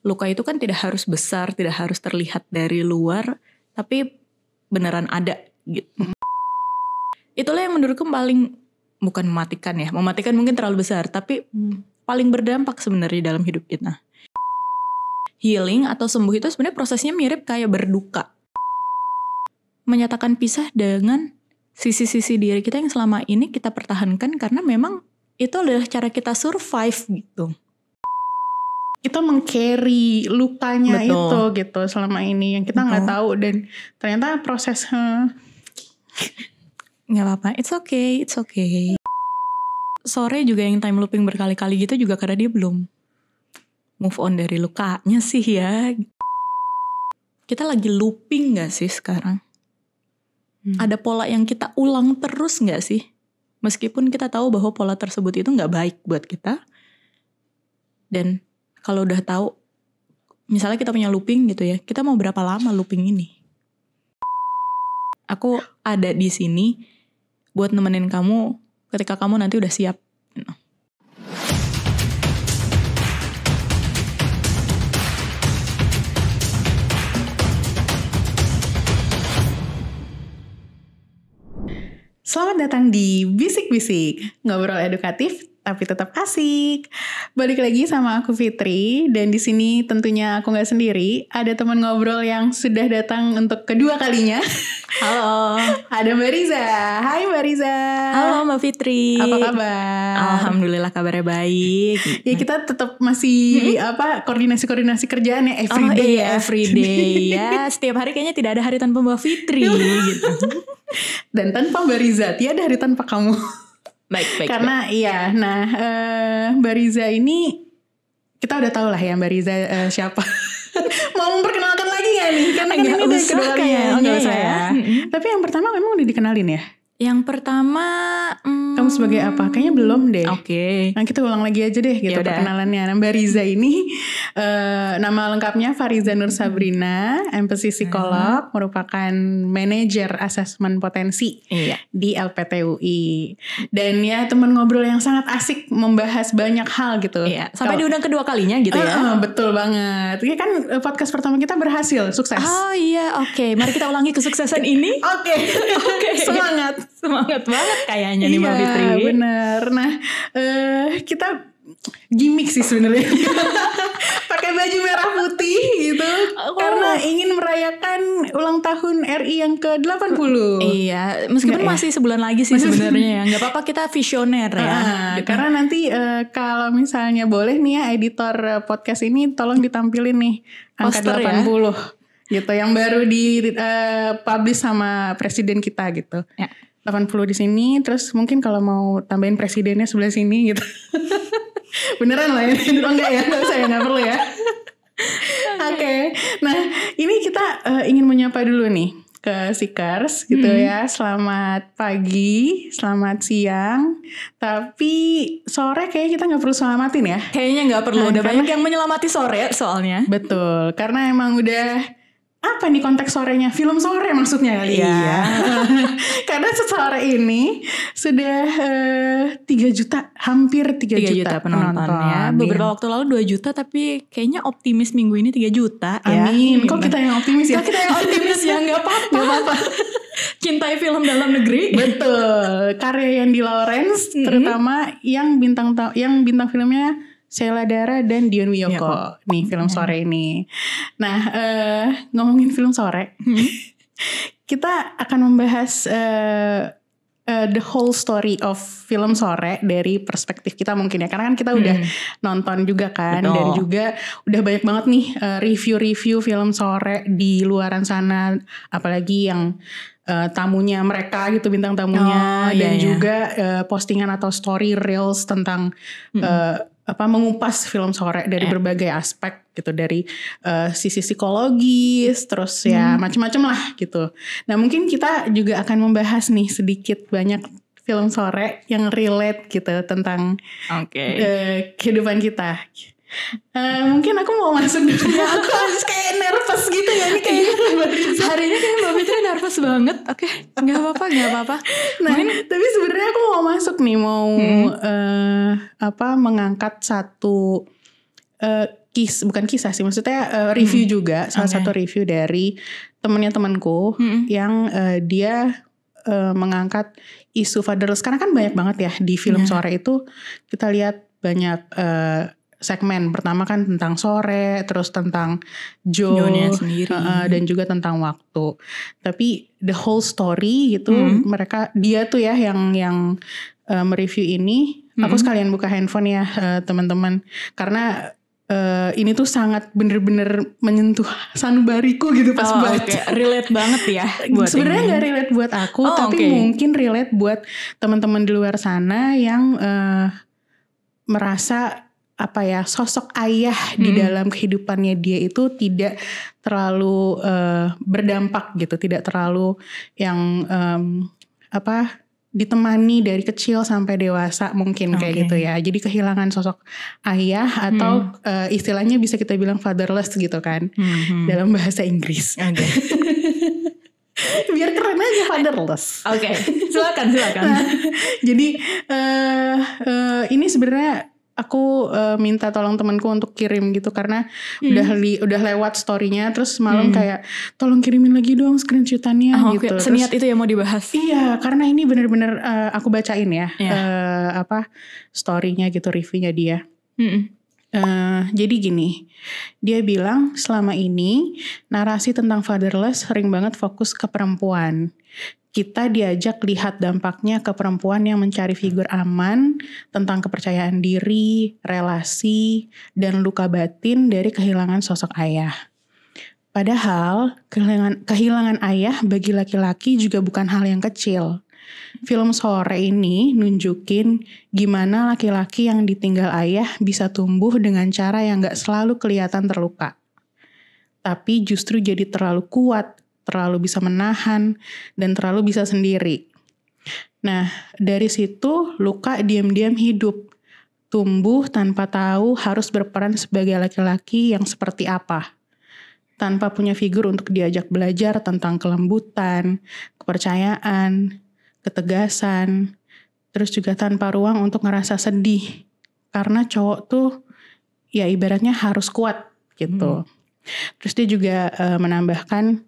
luka itu kan tidak harus besar, tidak harus terlihat dari luar, tapi beneran ada gitu. Itulah yang menurutku paling, bukan mematikan ya, mematikan mungkin terlalu besar, tapi paling berdampak sebenarnya dalam hidup kita. Healing atau sembuh itu sebenarnya prosesnya mirip kayak berduka. Menyatakan pisah dengan sisi-sisi diri kita yang selama ini kita pertahankan karena memang itu adalah cara kita survive gitu. Kita meng-carry lukanya. Betul. Itu gitu selama ini yang kita nggak tahu, dan ternyata proses nggak apa-apa, it's okay. Sore juga yang time looping berkali-kali gitu juga karena dia belum move on dari lukanya sih ya. Kita lagi looping gak sih sekarang? Ada pola yang kita ulang terus gak sih? Meskipun kita tahu bahwa pola tersebut itu gak baik buat kita. Dan kalau udah tahu, misalnya kita punya looping gitu ya, kita mau berapa lama looping ini? Aku ada di sini buat nemenin kamu ketika kamu nanti udah siap. Selamat datang di Bisik-Bisik, ngobrol edukatif tapi tetap asik. Balik lagi sama aku Fitri, dan di sini tentunya aku nggak sendiri. Ada teman ngobrol yang sudah datang untuk kedua kalinya. Halo. Ada Mbak Riza. Hai Mbak Riza. Halo Mbak Fitri. Apa kabar? Alhamdulillah kabarnya baik. Ya kita tetap masih koordinasi kerjaan ya everyday ya. Everyday ya. Setiap hari kayaknya tidak ada hari tanpa Mbak Fitri gitu. Dan tanpa Mbak Riza, tiada hari tanpa kamu. Baik. Karena iya, Mbak Riza ini kita udah tahu lah ya Mbak Riza siapa. Mau memperkenalkan lagi gak nih? Karena kan ini udah kedua kalinya. Nggak usah ya. Tapi yang pertama memang udah dikenalin ya? Yang pertama kamu sebagai apa? Kayaknya belum deh. Oke. Nah kita ulang lagi aja deh gitu perkenalannya. Nah, Mbak Riza ini nama lengkapnya Fariza Nur Sabrina, MPC psikolog, merupakan manajer asesmen potensi di LPTUI. Dan ya teman ngobrol yang sangat asik, membahas banyak hal gitu. Iya. Sampai diundang kedua kalinya gitu ya. Betul banget. Ya kan podcast pertama kita berhasil, sukses. Oh iya, oke. Mari kita ulangi kesuksesan ini. Oke. Semangat banget kayaknya nih Mbak Fitri. Iya bener. Nah kita gimmick sih sebenarnya. Pakai baju merah putih gitu. Karena ingin merayakan ulang tahun RI yang ke-80. Iya, meskipun masih sebulan lagi sih sebenarnya ya. Gak apa-apa, kita visioner ya. Gitu. Karena nanti kalau misalnya boleh nih ya editor podcast ini tolong ditampilin nih angka 80 ya? Gitu, yang baru di publish sama presiden kita gitu. Ya. 80 di sini, terus mungkin kalau mau tambahin presidennya sebelah sini gitu. Beneran lah ya? Enggak ya? Nggak usah ya, nggak perlu ya. Oke. Nah ini kita ingin menyapa dulu nih ke Seekers gitu ya. Selamat pagi, selamat siang. Tapi sore kayaknya kita gak perlu selamatin ya. Kayaknya gak perlu, udah banyak yang menyelamati sore soalnya. Betul, karena emang udah apa nih konteks sorenya? Film sore maksudnya kali ya. Iya. Karena sore ini sudah 3 juta, hampir 3 juta penontonnya. Beberapa waktu lalu 2 juta, tapi kayaknya optimis minggu ini 3 juta ya. Amin. Kok kita yang optimis ya? Kita yang optimis ya, gak apa-apa. Cintai film dalam negeri. Betul. Karya Yandi Lawrence terutama yang bintang filmnya Sheila Dara dan Dion Wiyoko nih film sore ini. Nah ngomongin film sore, kita akan membahas the whole story of film sore dari perspektif kita mungkin ya, karena kan kita udah nonton juga kan. Betul. Dan juga udah banyak banget nih review-review film sore di luaran sana, apalagi yang tamunya mereka gitu, bintang tamunya, dan juga postingan atau story reels tentang mengupas film sore dari berbagai aspek gitu, dari sisi psikologis, terus ya macam-macam lah gitu. Nah mungkin kita juga akan membahas nih sedikit banyak film sore yang relate gitu tentang kehidupan kita. Mungkin aku mau masuk dulu ya. Aku harus kayak nervous gitu ya. Ini kayaknya hari ini kayak Mbak Fitri nervous banget. Oke, gak apa-apa. Nah tapi sebenarnya aku mau masuk nih, mau mengangkat satu bukan kisah sih, maksudnya review juga, salah satu review dari temanku yang dia mengangkat isu fatherless, karena kan banyak banget ya di film Sore itu kita lihat banyak segmen. Pertama kan tentang Sore, terus tentang Joe sendiri, dan juga tentang waktu. Tapi the whole story gitu, dia tuh ya yang mereview ini. Aku sekalian buka handphone ya teman-teman, karena ini tuh sangat bener-bener menyentuh sanubariku gitu pas baca. Relate banget ya. Sebenarnya nggak relate buat aku, tapi mungkin relate buat teman-teman di luar sana yang merasa apa ya, sosok ayah di dalam kehidupannya dia itu tidak terlalu berdampak gitu, tidak terlalu yang ditemani dari kecil sampai dewasa mungkin kayak gitu ya. Jadi kehilangan sosok ayah atau istilahnya bisa kita bilang fatherless gitu kan dalam bahasa Inggris. Biar keren aja fatherless. Silakan. Nah, jadi ini sebenarnya aku minta tolong temanku untuk kirim gitu, karena udah lewat story-nya, terus malam kayak tolong kirimin lagi dong screenshotannya gitu. Seniat itu ya mau dibahas. Iya, karena ini bener-bener aku bacain ya story-nya gitu, reviewnya dia. Jadi gini, dia bilang selama ini narasi tentang fatherless sering banget fokus ke perempuan. Kita diajak lihat dampaknya ke perempuan yang mencari figur aman, tentang kepercayaan diri, relasi, dan luka batin dari kehilangan sosok ayah. Padahal kehilangan ayah bagi laki-laki juga bukan hal yang kecil. Film Sore ini nunjukin gimana laki-laki yang ditinggal ayah bisa tumbuh dengan cara yang gak selalu kelihatan terluka, tapi justru jadi terlalu kuat, terlalu bisa menahan, dan terlalu bisa sendiri. Nah, dari situ Luka diam-diam hidup, tumbuh tanpa tahu harus berperan sebagai laki-laki yang seperti apa. Tanpa punya figur untuk diajak belajar tentang kelembutan, kepercayaan, ketegasan, terus juga tanpa ruang untuk ngerasa sedih. Karena cowok tuh ya ibaratnya harus kuat gitu. Terus dia juga menambahkan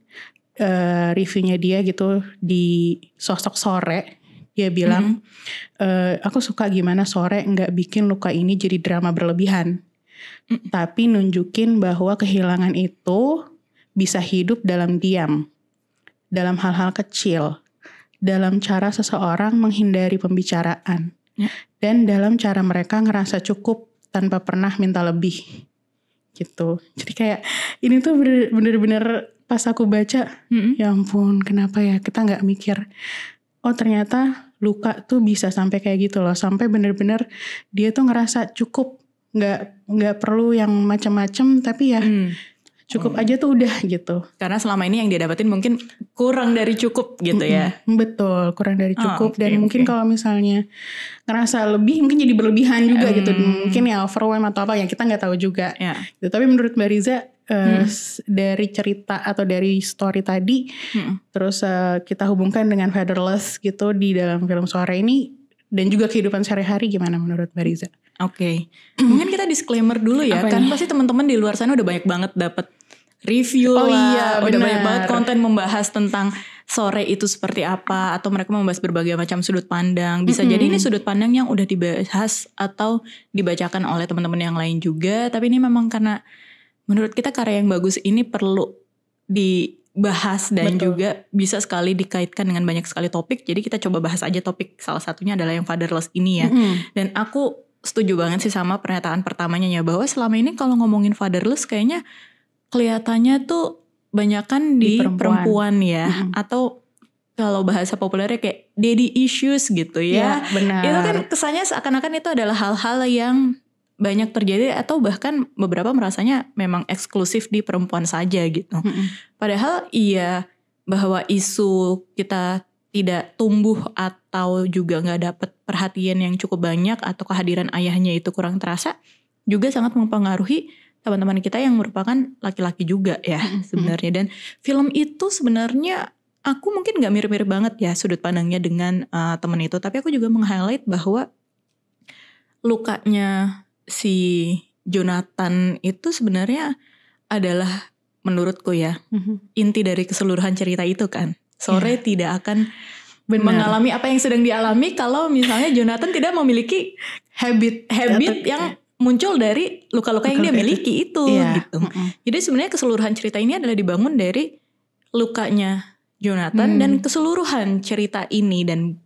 reviewnya dia gitu di sosok Sore. Dia bilang, aku suka gimana Sore gak bikin luka ini jadi drama berlebihan. Tapi nunjukin bahwa kehilangan itu bisa hidup dalam diam. Dalam hal-hal kecil. Dalam cara seseorang menghindari pembicaraan. Dan dalam cara mereka ngerasa cukup tanpa pernah minta lebih. Gitu. Jadi kayak ini tuh bener-bener pas aku baca, ya ampun kenapa ya kita gak mikir, oh ternyata luka tuh bisa sampai kayak gitu loh. Sampai bener-bener dia tuh ngerasa cukup, gak perlu yang macam-macam, tapi ya cukup aja tuh udah gitu. Karena selama ini yang dia dapetin mungkin kurang dari cukup gitu ya. Betul, kurang dari cukup. Dan mungkin kalau misalnya ngerasa lebih, mungkin jadi berlebihan juga gitu. Mungkin ya overwhelm atau apa, yang kita gak tahu juga. Gitu. Tapi menurut Mbak Riza, dari cerita atau dari story tadi, terus kita hubungkan dengan fatherless gitu di dalam film Sore ini, dan juga kehidupan sehari-hari, gimana menurut Mbak Riza? Mungkin kita disclaimer dulu ya. Kan pasti teman-teman di luar sana udah banyak banget dapat review lah, udah banyak banget konten membahas tentang Sore itu seperti apa, atau mereka membahas berbagai macam sudut pandang. Bisa jadi ini sudut pandang yang udah dibahas atau dibacakan oleh teman-teman yang lain juga, tapi ini memang karena menurut kita karya yang bagus ini perlu dibahas dan juga bisa sekali dikaitkan dengan banyak sekali topik. Jadi kita coba bahas aja topik, salah satunya adalah yang fatherless ini ya. Dan aku setuju banget sih sama pernyataan pertamanya ya, bahwa selama ini kalau ngomongin fatherless kayaknya kelihatannya tuh banyakan di perempuan ya. Atau kalau bahasa populernya kayak daddy issues gitu ya. Benar. Itu kan kesannya seakan-akan itu adalah hal-hal yang banyak terjadi, atau bahkan beberapa merasanya memang eksklusif di perempuan saja gitu. Padahal iya, bahwa isu kita tidak tumbuh atau juga gak dapet perhatian yang cukup banyak, atau kehadiran ayahnya itu kurang terasa, juga sangat mempengaruhi teman-teman kita yang merupakan laki-laki juga ya sebenarnya. Dan film itu sebenarnya aku mungkin gak mirip-mirip banget ya sudut pandangnya dengan teman itu, tapi aku juga meng-highlight bahwa lukanya si Jonathan itu sebenarnya adalah menurutku ya inti dari keseluruhan cerita itu kan. Sore tidak akan mengalami apa yang sedang dialami kalau misalnya Jonathan tidak memiliki habit yang muncul dari luka-luka yang dia miliki itu gitu. Jadi sebenarnya keseluruhan cerita ini adalah dibangun dari lukanya Jonathan dan keseluruhan cerita ini dan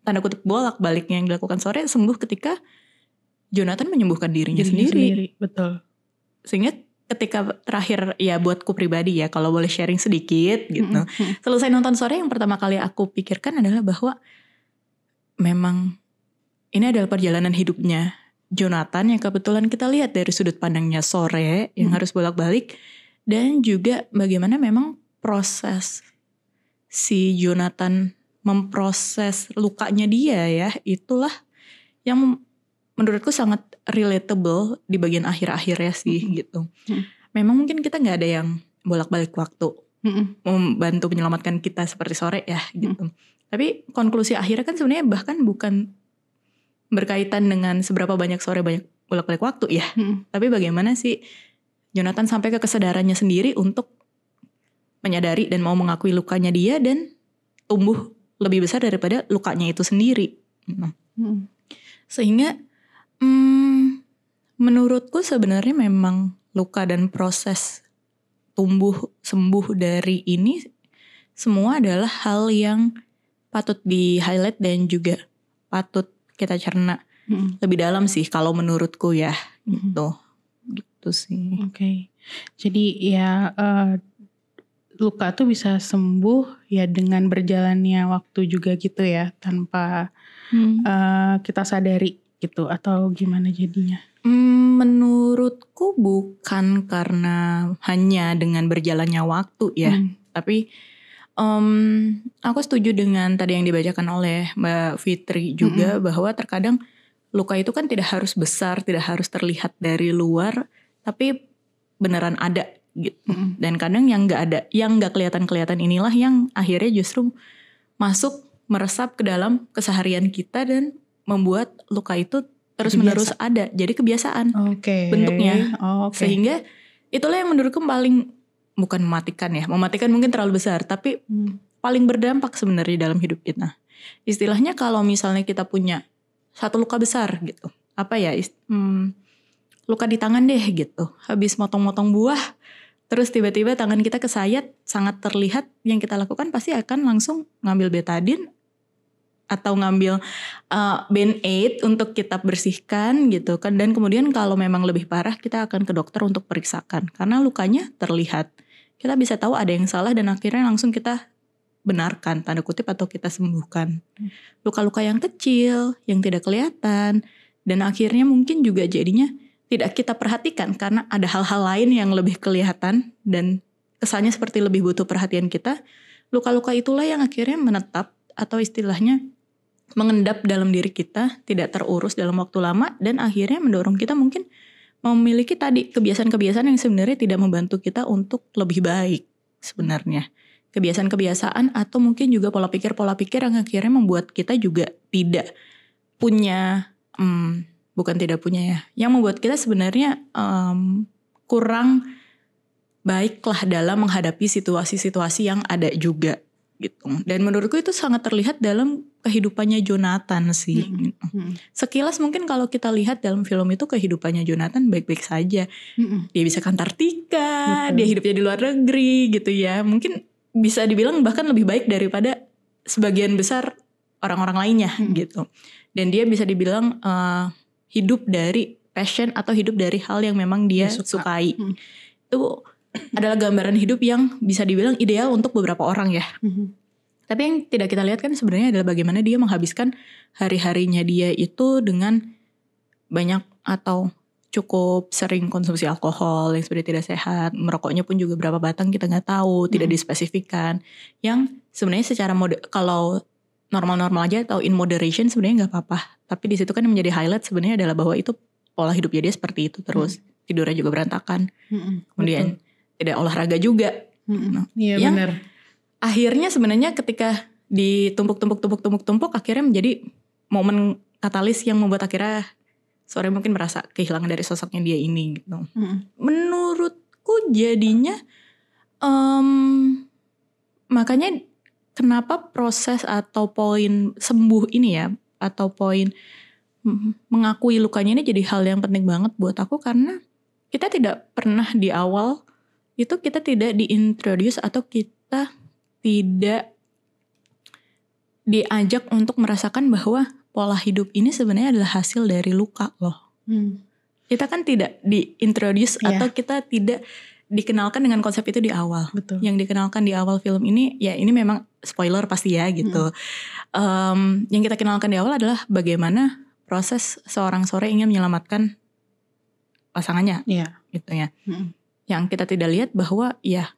tanda kutip bolak-baliknya yang dilakukan Sore sembuh ketika Jonathan menyembuhkan dirinya sendiri. Betul. Sehingga ketika terakhir ya buatku pribadi ya kalau boleh sharing sedikit gitu. Selesai nonton Sore yang pertama kali aku pikirkan adalah bahwa memang ini adalah perjalanan hidupnya Jonathan yang kebetulan kita lihat dari sudut pandangnya Sore yang harus bolak-balik. Dan juga bagaimana memang proses si Jonathan memproses lukanya dia ya. Itulah yang menurutku sangat relatable di bagian akhir-akhirnya sih gitu. Memang mungkin kita gak ada yang bolak-balik waktu membantu menyelamatkan kita seperti Sore ya gitu. Tapi konklusi akhirnya kan sebenarnya bahkan bukan berkaitan dengan seberapa banyak Sore banyak bolak-balik waktu ya. Tapi bagaimana sih Jonathan sampai ke kesadarannya sendiri untuk menyadari dan mau mengakui lukanya dia dan tumbuh lebih besar daripada lukanya itu sendiri. Sehingga menurutku sebenarnya memang luka dan proses tumbuh sembuh dari ini semua adalah hal yang patut di highlight dan juga patut kita cerna lebih dalam sih kalau menurutku ya gitu sih. Oke. Jadi ya luka tuh bisa sembuh ya dengan berjalannya waktu juga gitu ya tanpa kita sadari gitu atau gimana jadinya? Menurutku bukan karena hanya dengan berjalannya waktu ya, tapi aku setuju dengan tadi yang dibacakan oleh Mbak Fitri juga bahwa terkadang luka itu kan tidak harus besar, tidak harus terlihat dari luar, tapi beneran ada gitu. Dan kadang yang nggak ada, yang nggak kelihatan inilah yang akhirnya justru masuk meresap ke dalam keseharian kita dan membuat luka itu terus-menerus ada. Jadi kebiasaan bentuknya. Sehingga itulah yang menurutku paling, bukan mematikan ya. Mematikan mungkin terlalu besar. Tapi paling berdampak sebenarnya dalam hidup kita. Istilahnya kalau misalnya kita punya satu luka besar gitu. Apa ya, luka di tangan deh gitu. Habis motong-motong buah. Terus tiba-tiba tangan kita kesayat. Sangat terlihat, yang kita lakukan pasti akan langsung ngambil betadine atau ngambil Band-Aid untuk kita bersihkan gitu kan. Dan kemudian kalau memang lebih parah kita akan ke dokter untuk periksakan. Karena lukanya terlihat. Kita bisa tahu ada yang salah dan akhirnya langsung kita benarkan tanda kutip atau kita sembuhkan. Luka-luka yang kecil, yang tidak kelihatan. Dan akhirnya mungkin juga jadinya tidak kita perhatikan karena ada hal-hal lain yang lebih kelihatan. Dan kesannya seperti lebih butuh perhatian kita. Luka-luka itulah yang akhirnya menetap atau istilahnya mengendap dalam diri kita, tidak terurus dalam waktu lama dan akhirnya mendorong kita mungkin memiliki tadi kebiasaan-kebiasaan yang sebenarnya tidak membantu kita untuk lebih baik sebenarnya. Kebiasaan-kebiasaan atau mungkin juga pola pikir yang akhirnya membuat kita juga tidak punya, bukan tidak punya ya, yang membuat kita sebenarnya kurang baiklah dalam menghadapi situasi-situasi yang ada juga. Gitu. Dan menurutku itu sangat terlihat dalam kehidupannya Jonathan sih. Sekilas mungkin kalau kita lihat dalam film itu kehidupannya Jonathan baik-baik saja. Dia bisa ke Antartika, dia hidupnya di luar negeri gitu ya. Mungkin bisa dibilang bahkan lebih baik daripada sebagian besar orang-orang lainnya gitu. Dan dia bisa dibilang hidup dari passion atau hidup dari hal yang memang dia sukai. Itu adalah gambaran hidup yang bisa dibilang ideal untuk beberapa orang ya. Tapi yang tidak kita lihat kan sebenarnya adalah bagaimana dia menghabiskan hari-harinya dia itu dengan banyak atau cukup sering konsumsi alkohol yang sebenarnya tidak sehat. Merokoknya pun juga berapa batang kita gak tahu, tidak dispesifikan. Yang sebenarnya secara kalau normal-normal aja atau in moderation sebenarnya gak apa-apa. Tapi di situ kan yang menjadi highlight sebenarnya adalah bahwa itu pola hidupnya dia seperti itu terus. Tidurnya juga berantakan. Kemudian tidak olahraga juga. Iya benar. Akhirnya sebenarnya ketika ditumpuk akhirnya menjadi momen katalis yang membuat akhirnya Sore mungkin merasa kehilangan dari sosoknya dia ini gitu. Menurutku jadinya makanya kenapa proses atau poin sembuh ini ya, atau poin mengakui lukanya ini jadi hal yang penting banget buat aku, karena kita tidak pernah di awal itu kita tidak diintroduce atau kita tidak diajak untuk merasakan bahwa pola hidup ini sebenarnya adalah hasil dari luka loh. Kita kan tidak diintroduce atau kita tidak dikenalkan dengan konsep itu di awal. Betul. Yang dikenalkan di awal film ini, ya ini memang spoiler pasti ya gitu. Yang kita kenalkan di awal adalah bagaimana proses seorang Sore ingin menyelamatkan pasangannya, gitu ya. Yang kita tidak lihat bahwa ya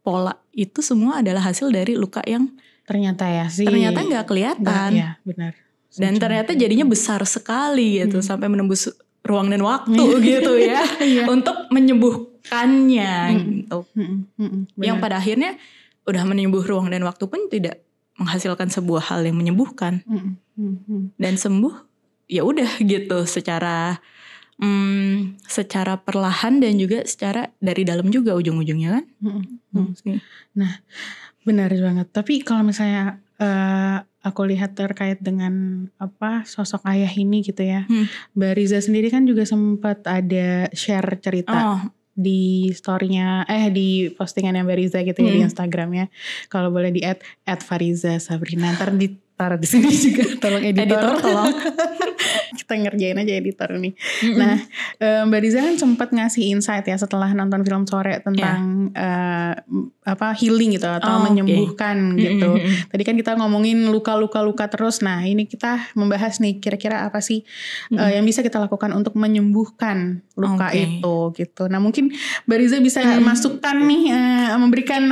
pola itu semua adalah hasil dari luka yang ternyata nggak kelihatan. Iya, benar. Dan ternyata jadinya besar sekali gitu, sampai menembus ruang dan waktu gitu ya, untuk menyembuhkannya gitu. Yang pada akhirnya udah menyembuh ruang dan waktu pun tidak menghasilkan sebuah hal yang menyembuhkan. Dan sembuh ya udah gitu secara perlahan dan juga secara dari dalam juga ujung-ujungnya kan. Nah, benar banget. Tapi kalau misalnya aku lihat terkait dengan sosok ayah ini gitu ya. Mbak Riza sendiri kan juga sempat ada share cerita di story-nya di postingannya Mbak Riza gitu ya di Instagramnya. Kalau boleh di @fariza Sabrina, ntar ditaruh di sini juga, tolong editor tolong. Kita ngerjain aja editor nih. Nah, Mbak Riza kan sempat ngasih insight ya setelah nonton film Sore tentang healing gitu atau menyembuhkan gitu. Tadi kan kita ngomongin luka terus. Nah, ini kita membahas nih kira-kira apa sih yang bisa kita lakukan untuk menyembuhkan luka itu gitu. Nah, mungkin Mbak Riza bisa masukkan nih memberikan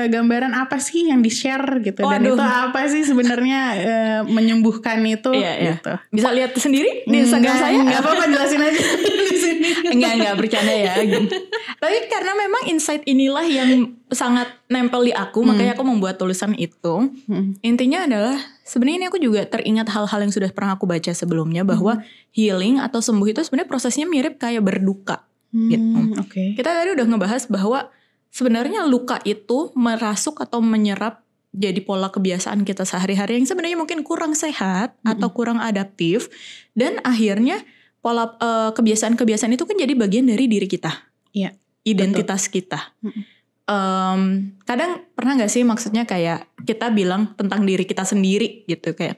gambaran apa sih yang di-share gitu. Dan itu apa sih sebenarnya menyembuhkan itu gitu. Bisa lihat sendiri di Instagram saya. Enggak apa-apa, jelasin aja di sini. Enggak bercanda ya gitu. Tapi karena memang insight inilah yang sangat nempel di aku, makanya aku membuat tulisan itu. Intinya adalah sebenarnya ini aku juga teringat hal-hal yang sudah pernah aku baca sebelumnya, bahwa healing atau sembuh itu sebenarnya prosesnya mirip kayak berduka gitu. Kita tadi udah ngebahas bahwa sebenarnya luka itu merasuk atau menyerap jadi pola kebiasaan kita sehari-hari yang sebenarnya mungkin kurang sehat atau kurang adaptif, dan akhirnya pola kebiasaan-kebiasaan itu kan jadi bagian dari diri kita, identitas kita. Kadang pernah nggak sih maksudnya kayak kita bilang tentang diri kita sendiri gitu, kayak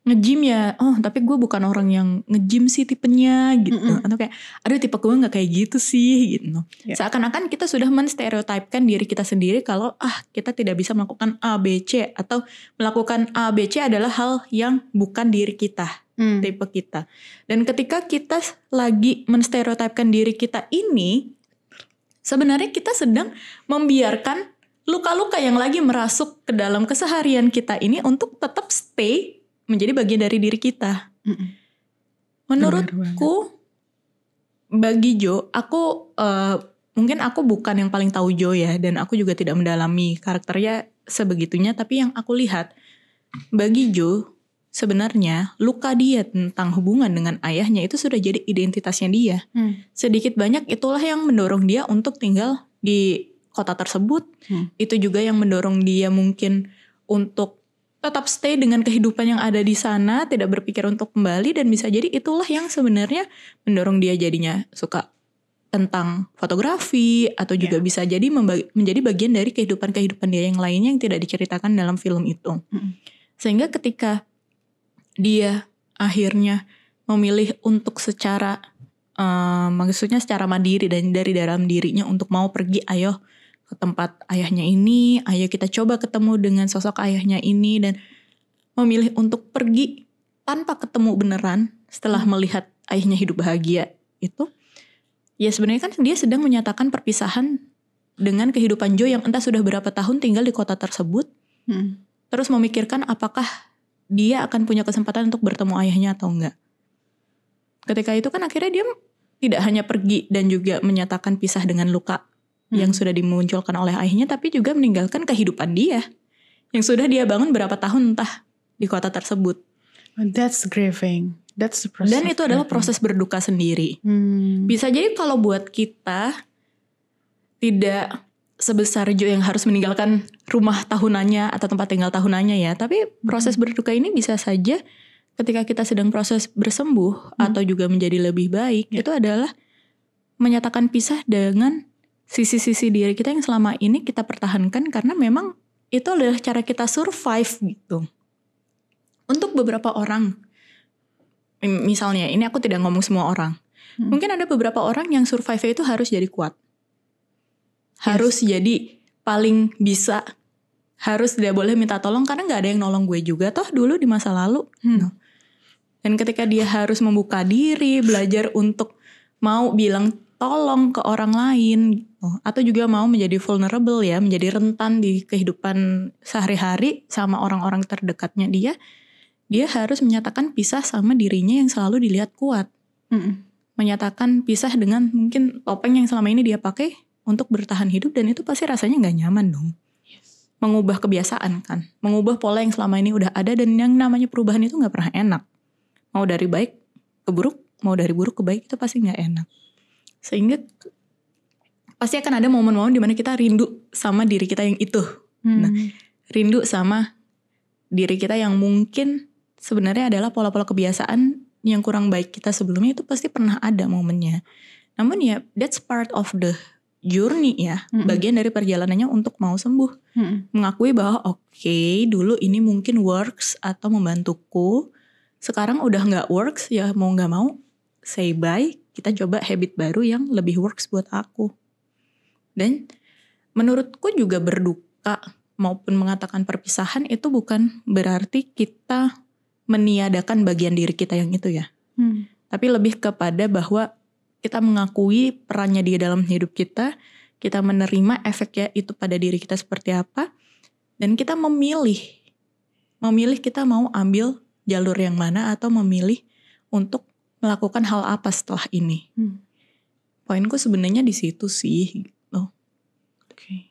nge-gym ya, tapi gue bukan orang yang nge-gym sih tipenya gitu, atau kayak aduh tipe gue gak kayak gitu sih gitu. Seakan-akan kita sudah menstereotipkan diri kita sendiri kalau kita tidak bisa melakukan A, B, C, atau melakukan A, B, C adalah hal yang bukan diri kita, tipe kita. Dan ketika kita lagi menstereotipkan diri kita ini, sebenarnya kita sedang membiarkan luka-luka yang lagi merasuk ke dalam keseharian kita ini untuk tetap stay menjadi bagian dari diri kita. Menurutku, bagi Jo, aku mungkin aku bukan yang paling tahu Jo ya, dan aku juga tidak mendalami karakternya sebegitunya. Tapi yang aku lihat, bagi Jo sebenarnya luka dia tentang hubungan dengan ayahnya itu sudah jadi identitasnya dia. Sedikit banyak itulah yang mendorong dia untuk tinggal di kota tersebut. Itu juga yang mendorong dia mungkin untuk tetap stay dengan kehidupan yang ada di sana, tidak berpikir untuk kembali, dan bisa jadi itulah yang sebenarnya mendorong dia jadinya suka tentang fotografi, atau juga bisa jadi menjadi bagian dari kehidupan-kehidupan dia yang lainnya yang tidak diceritakan dalam film itu. Sehingga ketika dia akhirnya memilih untuk secara maksudnya secara mandiri dan dari dalam dirinya untuk mau pergi, ayo ke tempat ayahnya ini, ayo kita coba ketemu dengan sosok ayahnya ini, dan memilih untuk pergi tanpa ketemu beneran setelah melihat ayahnya hidup bahagia itu, ya sebenarnya kan dia sedang menyatakan perpisahan dengan kehidupan Jo yang entah sudah berapa tahun tinggal di kota tersebut, terus memikirkan apakah dia akan punya kesempatan untuk bertemu ayahnya atau enggak. Ketika itu kan akhirnya dia tidak hanya pergi dan juga menyatakan pisah dengan luka yang sudah dimunculkan oleh ayahnya, tapi juga meninggalkan kehidupan dia yang sudah dia bangun berapa tahun entah di kota tersebut. That's grieving. That's the process. Dan itu adalah proses berduka sendiri. Bisa jadi kalau buat kita tidak sebesar Jo yang harus meninggalkan rumah tahunannya atau tempat tinggal tahunannya ya. Tapi proses berduka ini bisa saja ketika kita sedang proses bersembuh atau juga menjadi lebih baik. Itu adalah menyatakan pisah dengan sisi-sisi diri kita yang selama ini kita pertahankan. Karena memang itu adalah cara kita survive gitu. Untuk beberapa orang, misalnya ini aku tidak ngomong semua orang. Mungkin ada beberapa orang yang survive itu harus jadi kuat. Harus jadi paling bisa. Harus tidak boleh minta tolong karena gak ada yang nolong gue juga toh dulu di masa lalu. Dan ketika dia harus membuka diri, belajar untuk mau bilang tolong ke orang lain. Atau juga mau menjadi vulnerable ya, menjadi rentan di kehidupan sehari-hari sama orang-orang terdekatnya dia. Dia harus menyatakan pisah sama dirinya yang selalu dilihat kuat. Menyatakan pisah dengan mungkin topeng yang selama ini dia pakai untuk bertahan hidup, dan itu pasti rasanya gak nyaman dong. Mengubah kebiasaan kan. Mengubah pola yang selama ini udah ada, dan yang namanya perubahan itu gak pernah enak. Mau dari baik ke buruk, mau dari buruk ke baik, itu pasti gak enak. Sehingga pasti akan ada momen-momen dimana kita rindu sama diri kita yang itu. Nah, rindu sama diri kita yang mungkin sebenarnya adalah pola-pola kebiasaan yang kurang baik kita sebelumnya, itu pasti pernah ada momennya. Namun ya that's part of the journey ya, bagian dari perjalanannya untuk mau sembuh. Mengakui bahwa oke, dulu ini mungkin works atau membantuku, sekarang udah gak works, ya mau gak mau say bye, kita coba habit baru yang lebih works buat aku. Dan menurutku juga berduka maupun mengatakan perpisahan itu bukan berarti kita meniadakan bagian diri kita yang itu ya. Tapi lebih kepada bahwa kita mengakui perannya dia dalam hidup kita menerima efeknya itu pada diri kita seperti apa, dan kita memilih kita mau ambil jalur yang mana atau memilih untuk melakukan hal apa setelah ini. Poinku sebenarnya di situ sih. Oke.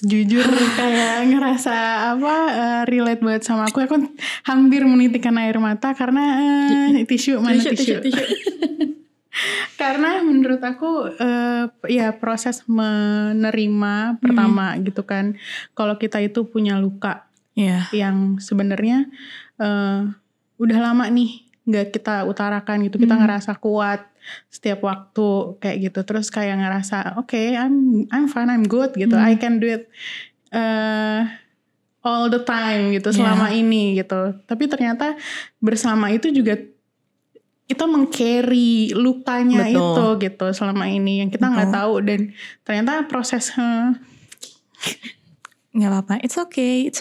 Jujur kayak ngerasa relate banget sama aku. Aku hampir menitikkan air mata karena tisu. Karena menurut aku ya proses menerima pertama gitu kan. Kalau kita itu punya luka yang sebenarnya udah lama nih nggak kita utarakan gitu. Kita ngerasa kuat setiap waktu kayak gitu, terus kayak ngerasa okay, I'm fine, I'm good gitu, I can do it all the time gitu selama ini gitu. Tapi ternyata bersama itu juga kita meng-carry lukanya itu gitu selama ini yang kita nggak tahu, dan ternyata proses nggak apa-apa, it's okay.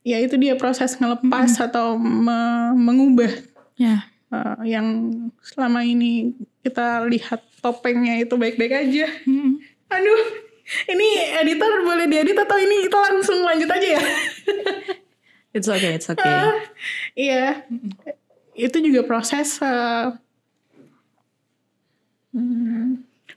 Ya itu dia proses ngelepas atau mengubah. Yang selama ini kita lihat topengnya itu baik-baik aja. Aduh, ini editor boleh diedit atau ini kita langsung lanjut aja ya? It's okay. Iya, itu juga proses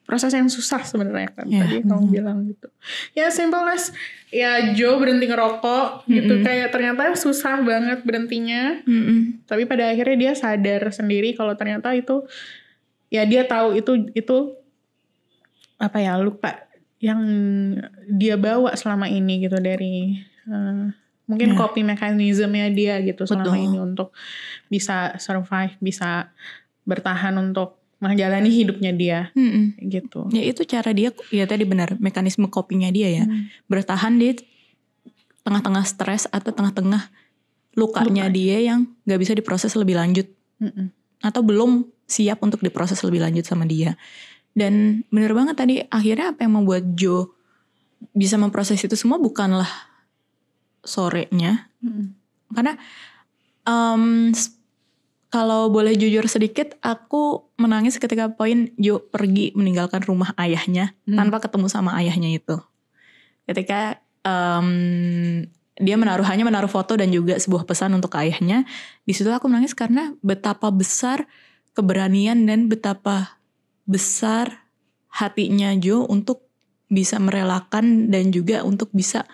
proses yang susah sebenarnya kan. Tadi kamu bilang gitu. Ya simple as ya Joe berhenti ngerokok gitu, kayak ternyata susah banget berhentinya. Tapi pada akhirnya dia sadar sendiri kalau ternyata itu ya dia tahu itu apa ya, luka yang dia bawa selama ini gitu dari mungkin coping mekanismenya dia gitu selama ini untuk bisa survive, bisa bertahan untuk menjalani hidupnya dia gitu. Ya itu cara dia, ya tadi benar, mekanisme copingnya dia ya. Bertahan di tengah-tengah stres atau tengah-tengah lukanya dia yang gak bisa diproses lebih lanjut. Atau belum siap untuk diproses lebih lanjut sama dia. Dan benar banget tadi, akhirnya apa yang membuat Joe bisa memproses itu semua bukanlah sorenya. Karena kalau boleh jujur sedikit, aku menangis ketika poin Joe pergi meninggalkan rumah ayahnya tanpa ketemu sama ayahnya itu. Ketika dia menaruh foto dan juga sebuah pesan untuk ayahnya. Di situ aku menangis karena betapa besar keberanian dan betapa besar hatinya Joe untuk bisa merelakan dan juga untuk bisa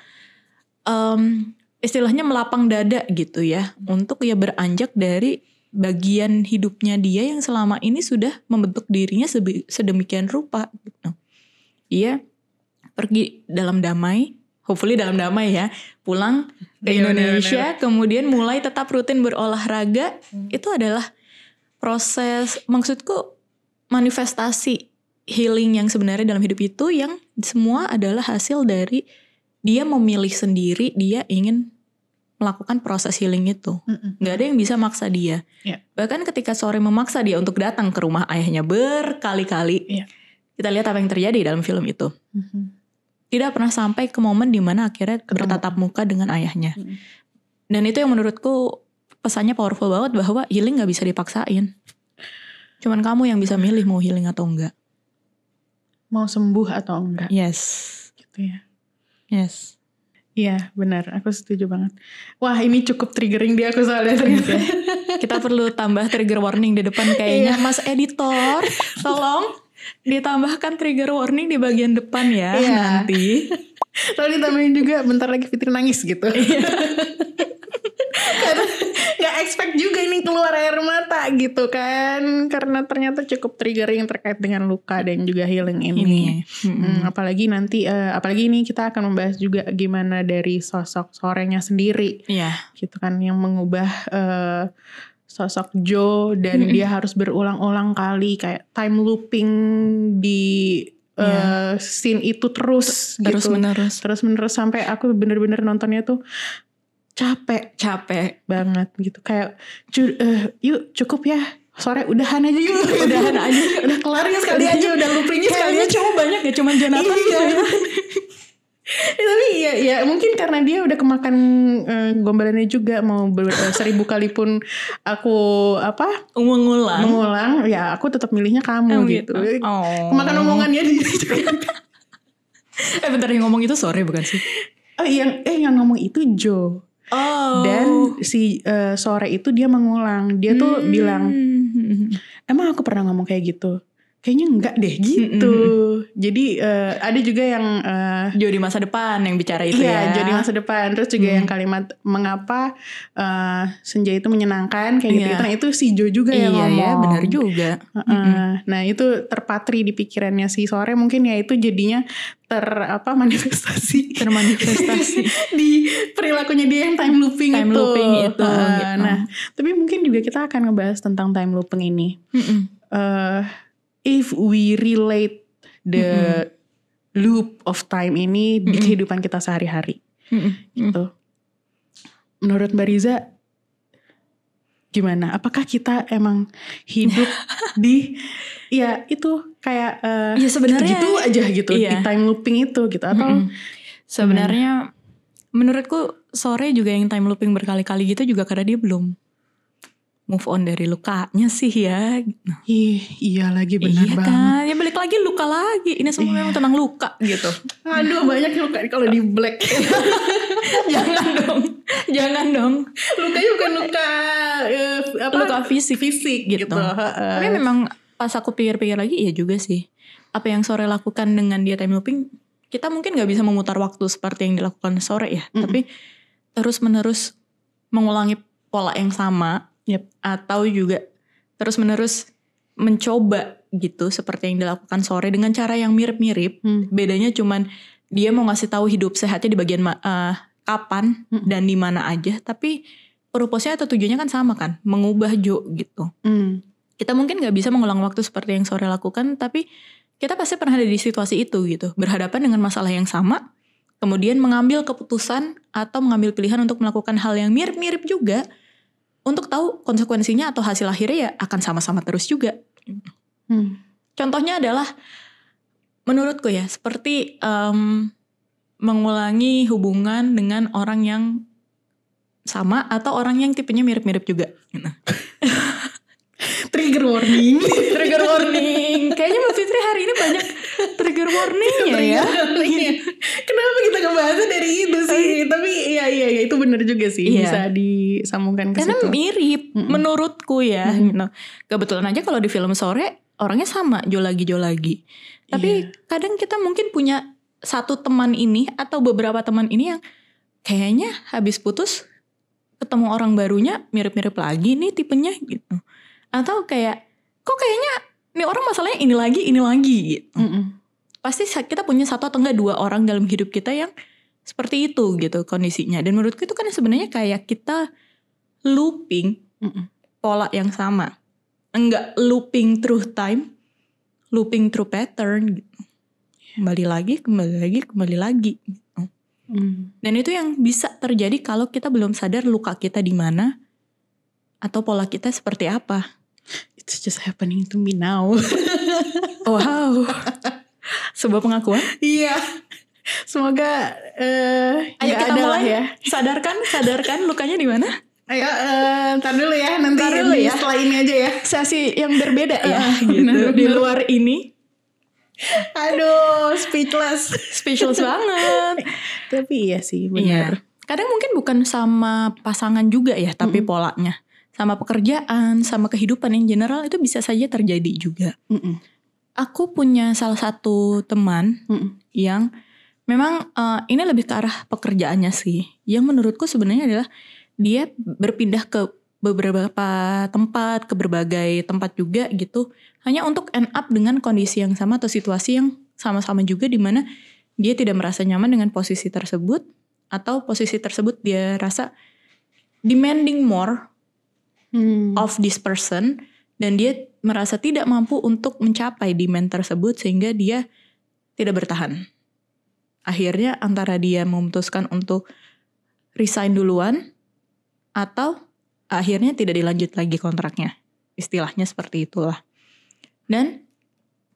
istilahnya melapang dada gitu ya, untuk ya beranjak dari bagian hidupnya dia yang selama ini sudah membentuk dirinya sedemikian rupa gitu. Dia pergi dalam damai, hopefully dalam damai ya, pulang ke Indonesia, kemudian mulai tetap rutin berolahraga. Itu adalah proses, maksudku manifestasi healing yang sebenarnya dalam hidup itu, yang semua adalah hasil dari dia memilih sendiri, dia ingin melakukan proses healing itu. Gak ada yang bisa maksa dia. Bahkan ketika Sore memaksa dia untuk datang ke rumah ayahnya berkali-kali, kita lihat apa yang terjadi dalam film itu. Tidak pernah sampai ke momen dimana akhirnya bertatap muka dengan ayahnya. Dan itu yang menurutku pesannya powerful banget, bahwa healing gak bisa dipaksain. Cuman kamu yang bisa milih mau healing atau enggak. Mau sembuh atau enggak. Yes. Gitu ya. Yes. Iya benar, aku setuju banget. Wah ini cukup triggering di aku soalnya ternyata. Kita perlu tambah trigger warning di depan kayaknya. Mas editor, tolong ditambahkan trigger warning di bagian depan ya nanti. Lalu ditambahin juga bentar lagi Fitri nangis gitu. Karena gak expect juga ini keluar air mata gitu kan. Karena ternyata cukup triggering terkait dengan luka dan juga healing ini. Apalagi nanti, apalagi ini kita akan membahas juga gimana dari sosok Sorenya sendiri. Gitu kan, yang mengubah sosok Joe. Dan dia harus berulang-ulang kali kayak time looping di scene itu terus menerus sampai aku bener-bener nontonnya tuh capek banget gitu, kayak yuk cukup ya Sore, udahan aja yuk, udah kelar ya sekali aja, udah loopingnya sekali aja. Cuma banyak ya, cuma Jonathan gitu ya. Tapi ya mungkin karena dia udah kemakan gombalannya juga, mau 1000 kali pun aku mengulang, ya aku tetap milihnya kamu gitu. Kemakan omongannya dia juga. Bentar, yang ngomong itu Sore bukan sih? Yang ngomong itu Joe. Dan si Sore itu dia mengulang. Dia tuh bilang, emang aku pernah ngomong kayak gitu? Kayaknya enggak deh gitu. Jadi ada juga yang Joe di masa depan yang bicara itu ya. Joe di masa depan. Terus juga yang kalimat mengapa senja itu menyenangkan kayak gitu. Nah itu si Joe juga yang ngomong. Iya benar juga. Nah itu terpatri di pikirannya si Sore. Mungkin ya itu jadinya termanifestasi di perilakunya dia yang time looping itu. Gitu. Nah tapi mungkin juga kita akan ngebahas tentang time looping ini. If we relate the loop of time ini di kehidupan kita sehari-hari, gitu. Menurut Mbak Riza, gimana? Apakah kita emang hidup di, ya itu kayak sebenarnya gitu aja gitu, di time looping itu gitu, atau sebenarnya menurutku Sore juga yang time looping berkali-kali gitu juga karena dia belum move on dari lukanya sih ya. Iya lagi benar banget. Kan? Ya balik lagi luka lagi. Ini semua memang tentang luka gitu. Aduh banyak luka kalau di Black. Jangan dong. Lukanya bukan luka luka fisik gitu. Tapi memang pas aku pikir-pikir lagi iya juga sih. Apa yang Sore lakukan dengan dia time looping, kita mungkin gak bisa memutar waktu seperti yang dilakukan Sore ya. Tapi terus menerus mengulangi pola yang sama. Atau juga terus menerus mencoba gitu seperti yang dilakukan Sore dengan cara yang mirip-mirip. Bedanya cuman dia mau ngasih tahu hidup sehatnya di bagian kapan dan di mana aja, tapi purpose-nya atau tujuannya kan sama kan, mengubah Joe gitu. Kita mungkin nggak bisa mengulang waktu seperti yang Sore lakukan, tapi kita pasti pernah ada di situasi itu gitu, berhadapan dengan masalah yang sama, kemudian mengambil keputusan atau mengambil pilihan untuk melakukan hal yang mirip-mirip juga. Untuk tahu konsekuensinya atau hasil akhirnya ya akan sama-sama terus juga. Contohnya adalah menurutku ya seperti mengulangi hubungan dengan orang yang sama atau orang yang tipenya mirip-mirip juga. Trigger warning. Kayaknya Mbak Fitri hari ini banyak trigger warningnya ya. Kenapa kita ngebahasnya dari itu sih? Tapi iya itu benar juga sih. Bisa disambungkan ke situ. Karena mirip menurutku ya. Kebetulan aja kalau di film Sore orangnya sama, Joe lagi. Tapi kadang kita mungkin punya satu teman ini atau beberapa teman ini yang kayaknya habis putus ketemu orang barunya mirip-mirip lagi nih tipenya gitu. Atau kayak kok kayaknya nih orang masalahnya ini lagi gitu. Pasti kita punya satu atau enggak 2 orang dalam hidup kita yang seperti itu gitu kondisinya. Dan menurutku itu kan sebenarnya kayak kita looping pola yang sama. Enggak looping through time, looping through pattern gitu. Kembali lagi gitu. Dan itu yang bisa terjadi kalau kita belum sadar luka kita di mana atau pola kita seperti apa. It's just happening to me now. Wow. Sebuah pengakuan. Iya. Semoga ayo kita mulai ya. Sadarkan lukanya di mana? Ayo ntar dulu ya, nanti dulu ya. Setelah ini aja ya. Sesi yang berbeda ya gitu. Di luar ini. Aduh, speechless banget. Tapi iya sih, benar. Iya. Kadang mungkin bukan sama pasangan juga ya, tapi polanya sama pekerjaan, sama kehidupan yang general itu bisa saja terjadi juga. Aku punya salah satu teman yang memang ini lebih ke arah pekerjaannya sih. Yang menurutku sebenarnya adalah dia berpindah ke beberapa tempat, ke berbagai tempat juga gitu. Hanya untuk end up dengan kondisi yang sama atau situasi yang sama-sama juga di mana dia tidak merasa nyaman dengan posisi tersebut. Atau posisi tersebut dia rasa demanding more of this person. Dan dia merasa tidak mampu untuk mencapai demand tersebut sehingga dia tidak bertahan. Akhirnya antara dia memutuskan untuk resign duluan atau akhirnya tidak dilanjut lagi kontraknya. Istilahnya seperti itulah. Dan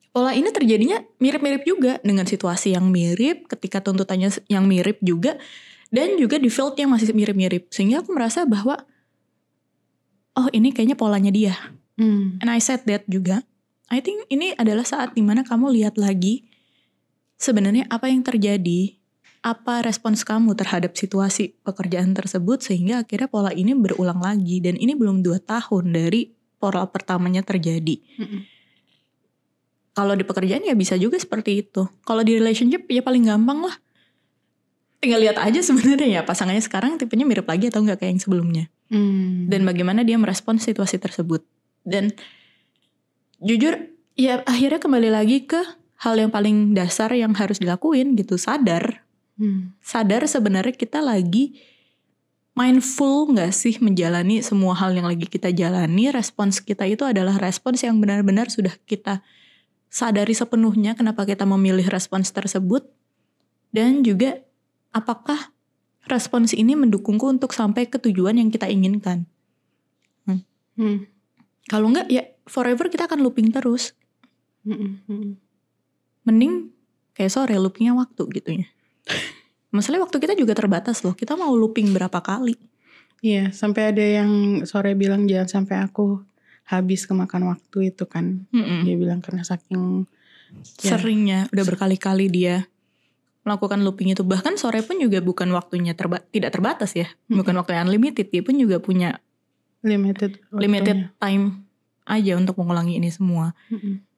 pola ini terjadinya mirip-mirip juga dengan situasi yang mirip, ketika tuntutannya yang mirip juga, dan juga di field yang masih mirip-mirip. Sehingga aku merasa bahwa, oh ini kayaknya polanya dia. And I said that juga. I think ini adalah saat dimana kamu lihat lagi sebenarnya apa yang terjadi, apa respons kamu terhadap situasi pekerjaan tersebut sehingga akhirnya pola ini berulang lagi. Dan ini belum 2 tahun dari pola pertamanya terjadi. Kalau di pekerjaan ya bisa juga seperti itu. Kalau di relationship ya paling gampang lah. Tinggal lihat aja sebenarnya ya pasangannya sekarang tipenya mirip lagi atau enggak kayak yang sebelumnya. Dan bagaimana dia merespons situasi tersebut. Dan jujur ya akhirnya kembali lagi ke hal yang paling dasar yang harus dilakuin gitu. Sadar sebenarnya kita lagi mindful gak sih menjalani semua hal yang lagi kita jalani. Respons kita itu adalah respons yang benar-benar sudah kita sadari sepenuhnya kenapa kita memilih respons tersebut. Dan juga apakah respons ini mendukungku untuk sampai ke tujuan yang kita inginkan. Kalau enggak ya forever kita akan looping terus. Mending kayak sore loopingnya waktu gitu ya. Masalahnya waktu kita juga terbatas loh. Kita mau looping berapa kali. Iya, sampai ada yang sore bilang jangan sampai aku habis kemakan waktu itu kan. Dia bilang karena saking seringnya, udah berkali-kali dia melakukan looping itu. Bahkan sore pun juga bukan waktunya tidak terbatas ya. Bukan waktu yang unlimited. Dia pun juga punya limited time aja untuk mengulangi ini semua.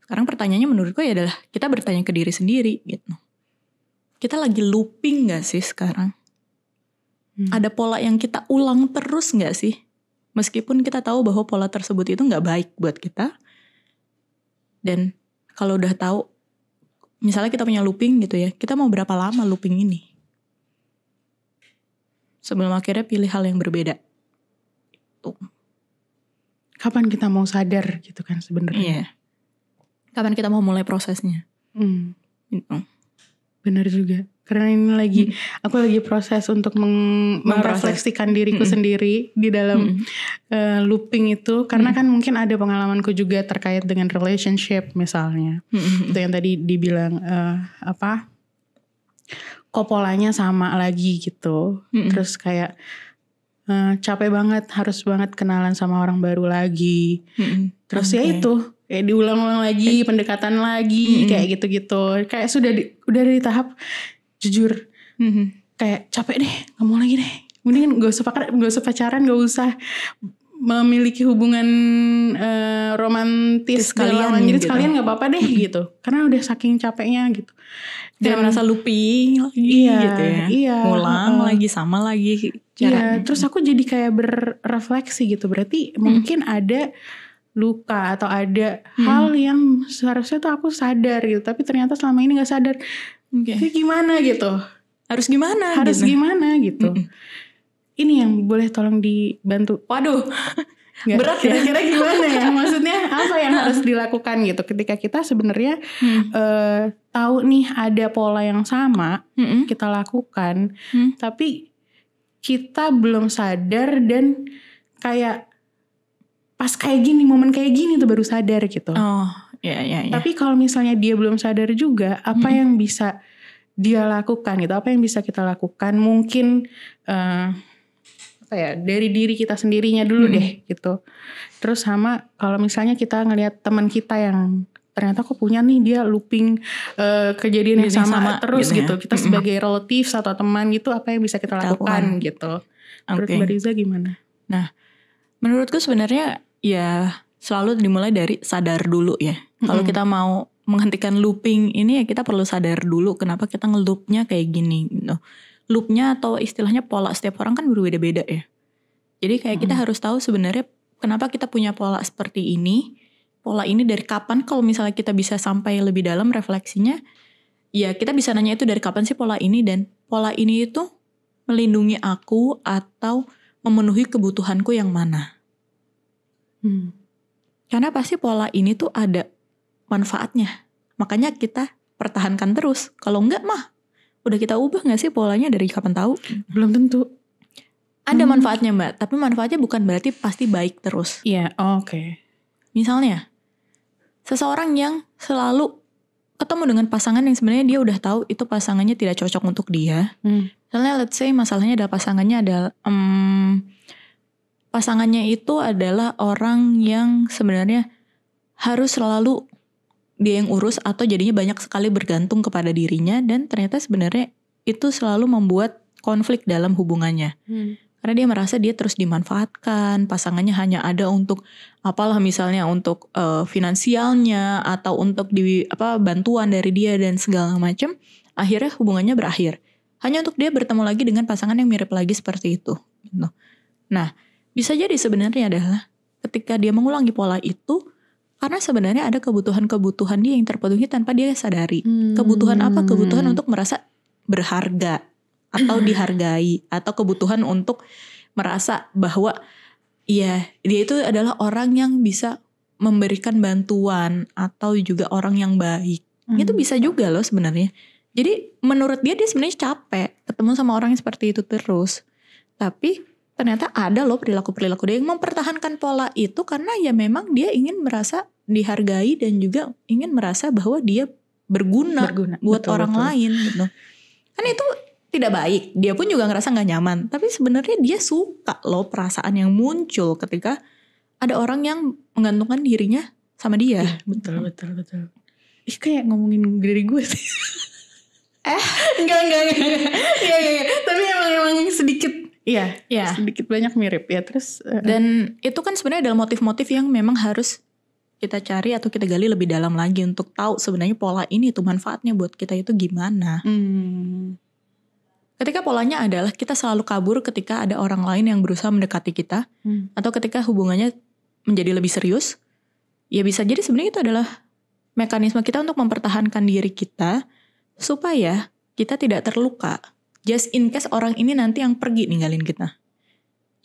Sekarang pertanyaannya menurutku ya adalah kita bertanya ke diri sendiri gitu. Kita lagi looping gak sih sekarang? Ada pola yang kita ulang terus gak sih? Meskipun kita tahu bahwa pola tersebut itu gak baik buat kita. Dan kalau udah tahu, misalnya kita punya looping gitu ya, kita mau berapa lama looping ini? Sebelum akhirnya pilih hal yang berbeda. Tuh. Kapan kita mau sadar gitu kan sebenarnya? Iya. Kapan kita mau mulai prosesnya? Gitu. Benar juga. Karena ini lagi aku lagi proses untuk merefleksikan diriku sendiri di dalam looping itu. Karena kan mungkin ada pengalamanku juga terkait dengan relationship misalnya. Itu yang tadi dibilang kok polanya sama lagi gitu. Terus kayak capek banget, harus banget kenalan sama orang baru lagi. Terus ya itu kayak diulang-ulang lagi, pendekatan lagi, kayak gitu-gitu. Kayak udah di tahap jujur, kayak capek deh, nggak mau lagi deh. Mending gak usah pacaran, gak usah memiliki hubungan romantis sekalian jadi gitu. sekalian nggak apa-apa deh gitu, karena udah saking capeknya gitu. Dan merasa looping lagi gitu ya. Iya, ngulang lagi sama lagi caranya. Iya, terus aku jadi kayak berrefleksi gitu. Berarti mungkin ada luka atau ada hal yang seharusnya tuh aku sadar gitu, tapi ternyata selama ini nggak sadar. Itu gimana gitu? Harus gimana? Harus gimana gitu? Ini yang boleh tolong dibantu. Waduh. Berat ya. Kira-kira gimana ya? Maksudnya apa yang harus dilakukan gitu ketika kita sebenarnya tahu nih ada pola yang sama kita lakukan, tapi kita belum sadar dan kayak pas kayak gini, momen kayak gini tuh baru sadar gitu. Oh, iya. Tapi kalau misalnya dia belum sadar juga, apa yang bisa dia lakukan gitu? Apa yang bisa kita lakukan? Mungkin dari diri kita sendirinya dulu deh gitu. Terus sama kalau misalnya kita ngelihat teman kita yang ternyata kok punya nih dia looping kejadian yang sama terus gitu. Kita sebagai relatif atau teman gitu, apa yang bisa kita lakukan gitu. Menurut Mbak Riza gimana? Nah, menurutku sebenarnya ya selalu dimulai dari sadar dulu ya. Kalau kita mau menghentikan looping ini ya kita perlu sadar dulu kenapa kita ngeloopnya kayak gini gitu. Loopnya atau istilahnya pola setiap orang kan berbeda-beda ya. Jadi kayak kita harus tahu sebenarnya kenapa kita punya pola seperti ini. Pola ini dari kapan, kalau misalnya kita bisa sampai lebih dalam refleksinya. Ya kita bisa nanya itu dari kapan sih pola ini. Dan pola ini itu melindungi aku atau memenuhi kebutuhanku yang mana. Karena pasti pola ini tuh ada manfaatnya. Makanya kita pertahankan terus. Kalau enggak mah udah kita ubah gak sih polanya dari kapan tahu? Belum tentu. Ada manfaatnya Mbak, tapi manfaatnya bukan berarti pasti baik terus. Iya, oke. Misalnya, seseorang yang selalu ketemu dengan pasangan yang sebenarnya dia udah tahu itu pasangannya tidak cocok untuk dia. Misalnya let's say masalahnya adalah pasangannya itu adalah orang yang sebenarnya harus selalu dia yang urus atau jadinya banyak sekali bergantung kepada dirinya dan ternyata sebenarnya itu selalu membuat konflik dalam hubungannya. Karena dia merasa dia terus dimanfaatkan, pasangannya hanya ada untuk apalah misalnya untuk finansialnya atau untuk bantuan dari dia dan segala macam. Akhirnya hubungannya berakhir. Hanya untuk dia bertemu lagi dengan pasangan yang mirip lagi seperti itu. Nah, bisa jadi sebenarnya adalah ketika dia mengulangi pola itu karena sebenarnya ada kebutuhan-kebutuhan dia yang terpenuhi tanpa dia sadari. Kebutuhan apa? Kebutuhan untuk merasa berharga atau dihargai. Atau kebutuhan untuk merasa bahwa ya dia itu adalah orang yang bisa memberikan bantuan. Atau juga orang yang baik. Itu bisa juga loh sebenarnya. Jadi menurut dia sebenarnya capek ketemu sama orang yang seperti itu terus. Tapi ternyata ada loh perilaku-perilaku dia yang mempertahankan pola itu karena ya memang dia ingin merasa dihargai dan juga ingin merasa bahwa dia berguna buat orang lain gitu. Kan itu tidak baik. Dia pun juga ngerasa gak nyaman. Tapi sebenarnya dia suka loh perasaan yang muncul ketika ada orang yang menggantungkan dirinya sama dia. Ya, betul. Ih kayak ngomongin diri gue sih. Enggak. Iya. Tapi emang sedikit. Iya, sedikit banyak mirip ya. Terus dan itu kan sebenarnya adalah motif-motif yang memang harus kita cari atau kita gali lebih dalam lagi untuk tahu sebenarnya pola ini tuh manfaatnya buat kita itu gimana. Ketika polanya adalah kita selalu kabur ketika ada orang lain yang berusaha mendekati kita atau ketika hubungannya menjadi lebih serius, ya bisa jadi sebenarnya itu adalah mekanisme kita untuk mempertahankan diri kita supaya kita tidak terluka. Just in case orang ini nanti yang pergi ninggalin kita.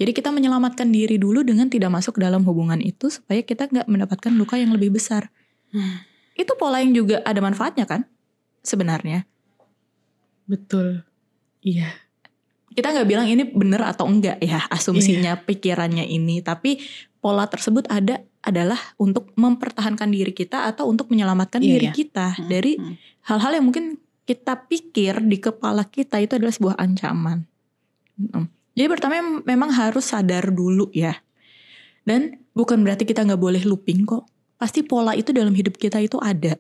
Jadi kita menyelamatkan diri dulu dengan tidak masuk dalam hubungan itu supaya kita gak mendapatkan luka yang lebih besar. Itu pola yang juga ada manfaatnya kan? Sebenarnya. Betul. Iya. Kita gak bilang ini benar atau enggak ya asumsinya, pikirannya ini. Tapi pola tersebut adalah untuk mempertahankan diri kita atau untuk menyelamatkan diri kita dari hal-hal yang mungkin kita pikir di kepala kita itu adalah sebuah ancaman. Jadi pertama memang harus sadar dulu ya. Dan bukan berarti kita gak boleh looping kok. Pasti pola itu dalam hidup kita itu ada.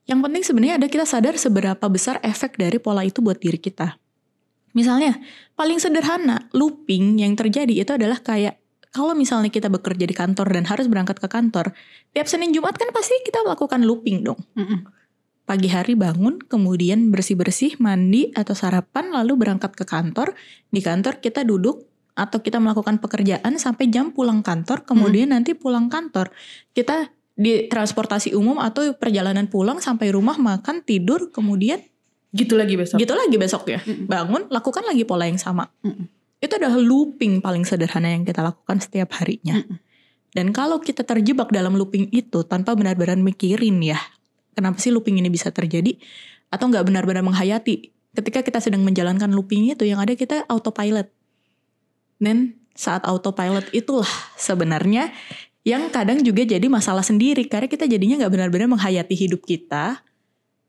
Yang penting sebenarnya ada kita sadar seberapa besar efek dari pola itu buat diri kita. Misalnya paling sederhana looping yang terjadi itu adalah kayak Kalau misalnya kita bekerja di kantor dan harus berangkat ke kantor, tiap Senin Jumat kan pasti kita melakukan looping dong. Pagi hari bangun, kemudian bersih-bersih, mandi atau sarapan, lalu berangkat ke kantor. Di kantor kita duduk atau kita melakukan pekerjaan sampai jam pulang kantor. Kemudian nanti pulang kantor, kita di transportasi umum atau perjalanan pulang sampai rumah, makan, tidur, kemudian Gitu lagi besok ya. Bangun, lakukan lagi pola yang sama. Itu adalah looping paling sederhana yang kita lakukan setiap harinya. Dan kalau kita terjebak dalam looping itu tanpa benar-benar mikirin ya, kenapa sih looping ini bisa terjadi, atau gak benar-benar menghayati, ketika kita sedang menjalankan looping itu, yang ada kita autopilot. Dan saat autopilot itulah sebenarnya yang kadang juga jadi masalah sendiri, karena kita jadinya gak benar-benar menghayati hidup kita,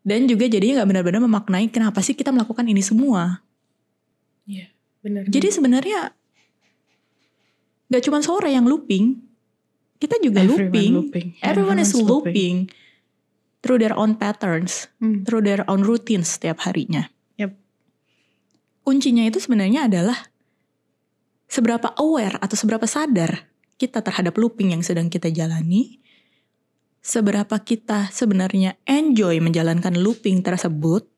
dan juga jadinya gak benar-benar memaknai kenapa sih kita melakukan ini semua. Iya, benar. Jadi sebenarnya gak cuma sore yang looping, kita juga looping. Everyone is looping through their own patterns, through their own routines setiap harinya. Kuncinya itu sebenarnya adalah seberapa aware atau seberapa sadar kita terhadap looping yang sedang kita jalani, seberapa kita sebenarnya enjoy menjalankan looping tersebut,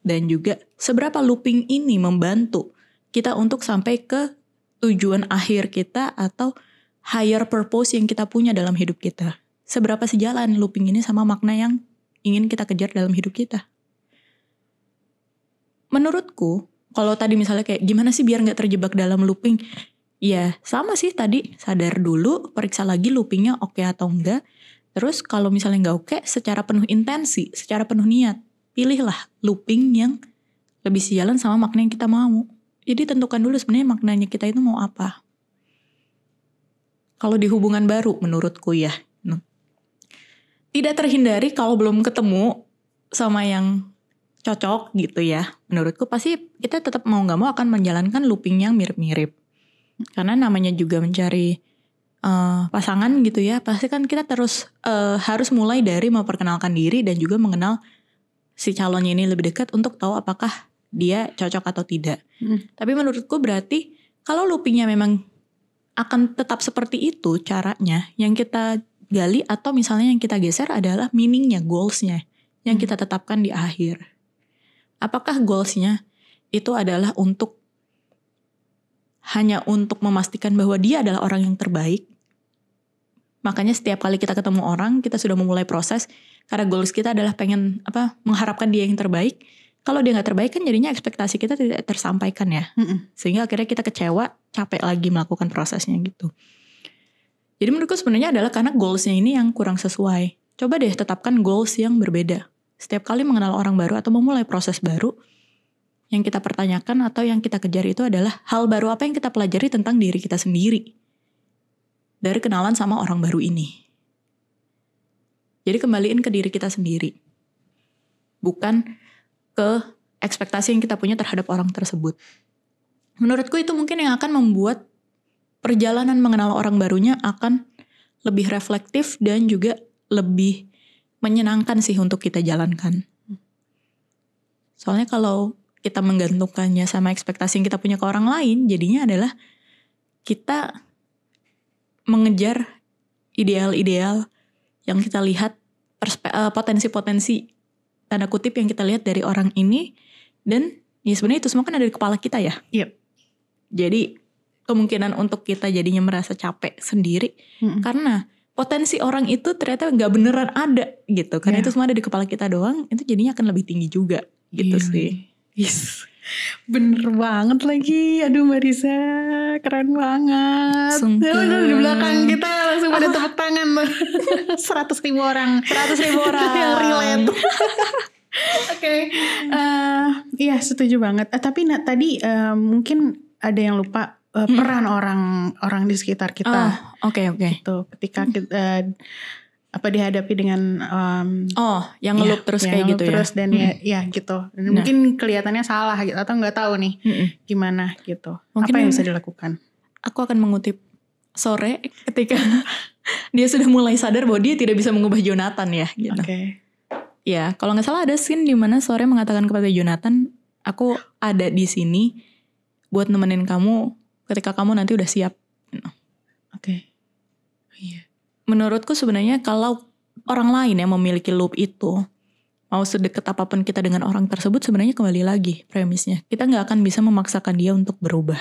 dan juga seberapa looping ini membantu kita untuk sampai ke tujuan akhir kita atau higher purpose yang kita punya dalam hidup kita. Seberapa sejalan looping ini sama makna yang ingin kita kejar dalam hidup kita. Menurutku, kalau tadi misalnya kayak gimana sih biar gak terjebak dalam looping? Ya sama sih tadi, sadar dulu, periksa lagi loopingnya oke atau enggak. Terus kalau misalnya gak oke, secara penuh intensi, secara penuh niat, pilihlah looping yang lebih sejalan sama makna yang kita mau. Jadi tentukan dulu sebenarnya maknanya kita itu mau apa. Kalau di hubungan baru menurutku ya, tidak terhindari kalau belum ketemu sama yang cocok gitu ya. Menurutku pasti kita tetap mau gak mau akan menjalankan looping yang mirip-mirip. Karena namanya juga mencari pasangan gitu ya. Pasti kan kita terus harus mulai dari memperkenalkan diri dan juga mengenal si calonnya ini lebih dekat untuk tahu apakah dia cocok atau tidak. Tapi menurutku berarti kalau loopingnya memang akan tetap seperti itu caranya, yang kita gali atau misalnya yang kita geser adalah meaningnya, goalsnya yang kita tetapkan di akhir. Apakah goalsnya itu adalah hanya untuk memastikan bahwa dia adalah orang yang terbaik? Makanya setiap kali kita ketemu orang, kita sudah memulai proses karena goals kita adalah pengen mengharapkan dia yang terbaik. Kalau dia nggak terbaik kan jadinya ekspektasi kita tidak tersampaikan ya. Sehingga akhirnya kita kecewa, capek lagi melakukan prosesnya gitu. Jadi menurutku sebenarnya adalah karena goalsnya ini yang kurang sesuai. Coba deh tetapkan goals yang berbeda. Setiap kali mengenal orang baru atau memulai proses baru, yang kita pertanyakan atau yang kita kejar itu adalah hal baru apa yang kita pelajari tentang diri kita sendiri dari kenalan sama orang baru ini. Jadi kembaliin ke diri kita sendiri, bukan ke ekspektasi yang kita punya terhadap orang tersebut. Menurutku itu mungkin yang akan membuat perjalanan mengenal orang barunya akan lebih reflektif dan juga lebih menyenangkan sih untuk kita jalankan. Soalnya kalau kita menggantungkannya sama ekspektasi yang kita punya ke orang lain, jadinya adalah kita mengejar ideal-ideal yang kita lihat, potensi-potensi tanda kutip yang kita lihat dari orang ini, dan ya sebenarnya itu semua kan ada di kepala kita ya. Jadi kemungkinan untuk kita jadinya merasa capek sendiri karena potensi orang itu ternyata gak beneran ada gitu. Karena itu semua ada di kepala kita doang, itu jadinya akan lebih tinggi juga gitu sih. Yes. Bener banget lagi. Aduh Mbak Risa, keren banget. Di belakang kita langsung pada tepuk tangan 100.000 orang. 100.000 orang yang relate. Oke. Iya setuju banget. Tapi tadi mungkin ada yang lupa peran orang di sekitar kita. Oke. Gitu. Ketika kita dihadapi dengan yang ngelup terus kayak gitu terus dan ya gitu. Dan mungkin kelihatannya salah gitu atau nggak tahu nih gimana gitu. Mungkin apa yang bisa dilakukan? Aku akan mengutip Sore ketika dia sudah mulai sadar bahwa dia tidak bisa mengubah Jonathan ya gitu. Ya, kalau nggak salah ada scene di mana Sore mengatakan kepada Jonathan, aku ada di sini buat nemenin kamu ketika kamu nanti udah siap. Oke. Iya. Menurutku sebenarnya kalau orang lain yang memiliki loop itu, mau sedekat apapun kita dengan orang tersebut, sebenarnya kembali lagi premisnya, kita nggak akan bisa memaksakan dia untuk berubah.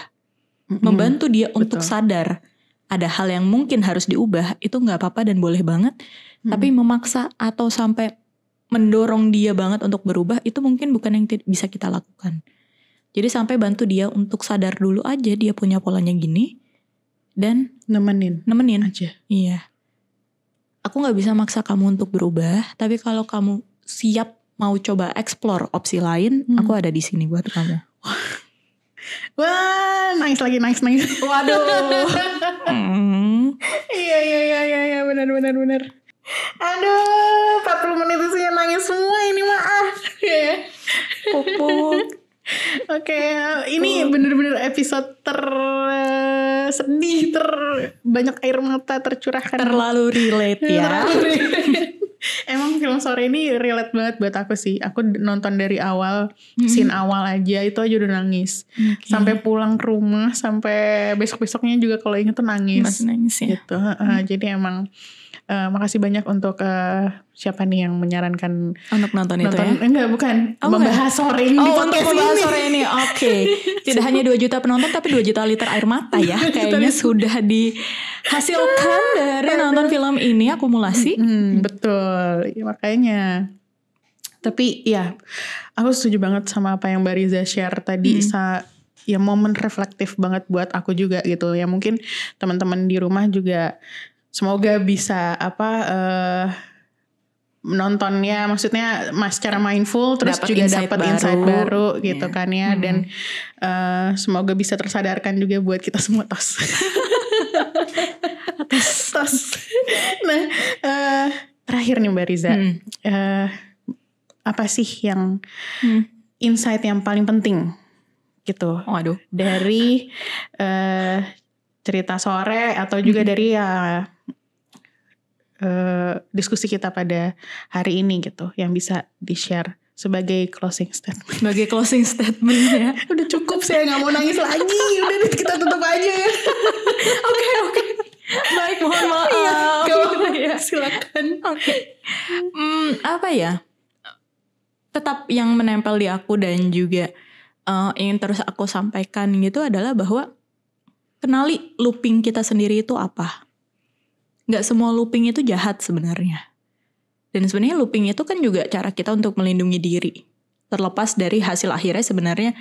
Membantu dia untuk sadar ada hal yang mungkin harus diubah, itu nggak apa-apa dan boleh banget. Tapi memaksa atau sampai mendorong dia banget untuk berubah, itu mungkin bukan yang bisa kita lakukan. Jadi sampai bantu dia untuk sadar dulu aja dia punya polanya gini, dan nemenin aja. Iya. Aku gak bisa maksa kamu untuk berubah, tapi kalau kamu siap mau coba explore opsi lain, aku ada di sini buat kamu. Wah, nangis lagi. Waduh. Iya, benar. Aduh, 40 menit isinya nangis semua ini maaf. Pupuk. Oke, ini bener-bener episode sedih, banyak air mata tercurahkan. Terlalu relate ya. Emang film sore ini relate banget buat aku sih. Aku nonton dari awal, scene awal aja itu aja udah nangis. Sampai pulang ke rumah, sampai besok-besoknya juga kalau inget tuh nangis. Masih nangis ya. Gitu. Jadi emang makasih banyak untuk siapa nih yang menyarankan untuk nonton itu ya? Enggak, bukan. Membahas sore ini di podcast untuk membahas sore ini. Oke. Tidak hanya 2 juta penonton tapi 2 juta liter air mata ya. Kayaknya sudah dihasilkan dari nonton film ini akumulasi. Betul. Ya, makanya. Tapi ya, aku setuju banget sama apa yang Mbak Riza share tadi. Ya momen reflektif banget buat aku juga gitu. Ya mungkin teman-teman di rumah juga semoga bisa menontonnya, maksudnya secara mindful, terus juga dapat insight baru gitu kan ya. Dan semoga bisa tersadarkan juga buat kita semua tos. Nah, terakhir nih Mbak Riza, apa sih yang insight yang paling penting gitu? Waduh. Dari cerita sore atau juga dari diskusi kita pada hari ini gitu, yang bisa di-share sebagai closing statement. Sebagai closing statement ya. Udah cukup, saya gak mau nangis lagi. Udah kita tutup aja ya. Oke. Baik, mohon maaf. Ya, silakan. Oke. Apa ya? Tetap yang menempel di aku dan juga ingin terus aku sampaikan gitu adalah bahwa kenali looping kita sendiri itu apa. Gak semua looping itu jahat sebenarnya. Dan sebenarnya looping itu kan juga cara kita untuk melindungi diri. Terlepas dari hasil akhirnya sebenarnya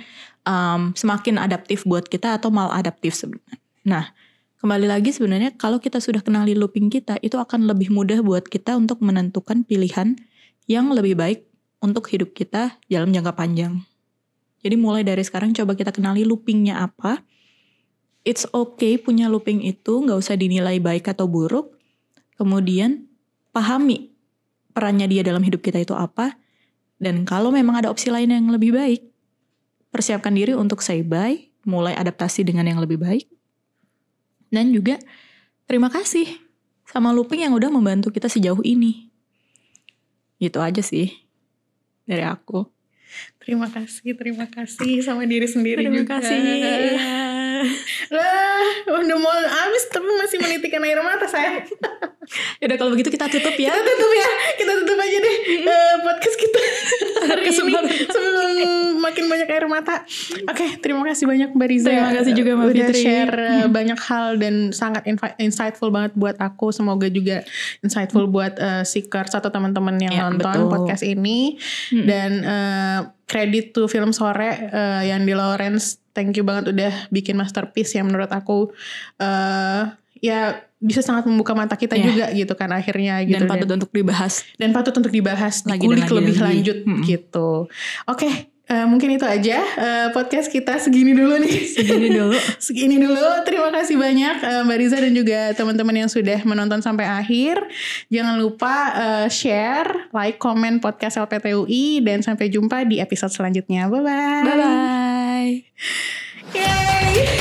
semakin adaptif buat kita atau maladaptif sebenarnya. Nah, kembali lagi sebenarnya kalau kita sudah kenali looping kita, itu akan lebih mudah buat kita untuk menentukan pilihan yang lebih baik untuk hidup kita dalam jangka panjang. Jadi mulai dari sekarang coba kita kenali loopingnya apa. It's okay punya looping itu, gak usah dinilai baik atau buruk. Kemudian pahami perannya dia dalam hidup kita itu apa. Dan kalau memang ada opsi lain yang lebih baik, persiapkan diri untuk say bye, mulai adaptasi dengan yang lebih baik. Dan juga terima kasih sama looping yang udah membantu kita sejauh ini. Gitu aja sih dari aku. Terima kasih sama diri sendiri terima juga. Terima kasih. Lah, udah mau habis tapi masih menitikan air mata saya. Yaudah kalau begitu kita tutup ya. Kita tutup aja deh podcast kita hari ini sebelum makin banyak air mata. Oke, terima kasih banyak Mbak Riza. Terima kasih juga Mbak Fitri. Udah share banyak hal dan sangat insightful banget buat aku. Semoga juga insightful buat seekers atau teman-teman yang nonton podcast ini. Dan credit to Film Sore yang di Lawrence. Thank you banget udah bikin masterpiece yang menurut aku ya bisa sangat membuka mata kita juga gitu kan akhirnya gitu. Dan patut untuk dibahas. Dikulik lebih lanjut gitu. Oke, mungkin itu aja podcast kita segini dulu nih. Segini dulu. Terima kasih banyak Mbak Riza dan juga teman-teman yang sudah menonton sampai akhir. Jangan lupa share, like, komen podcast LPTUI dan sampai jumpa di episode selanjutnya. Bye bye. Bye bye. Yay.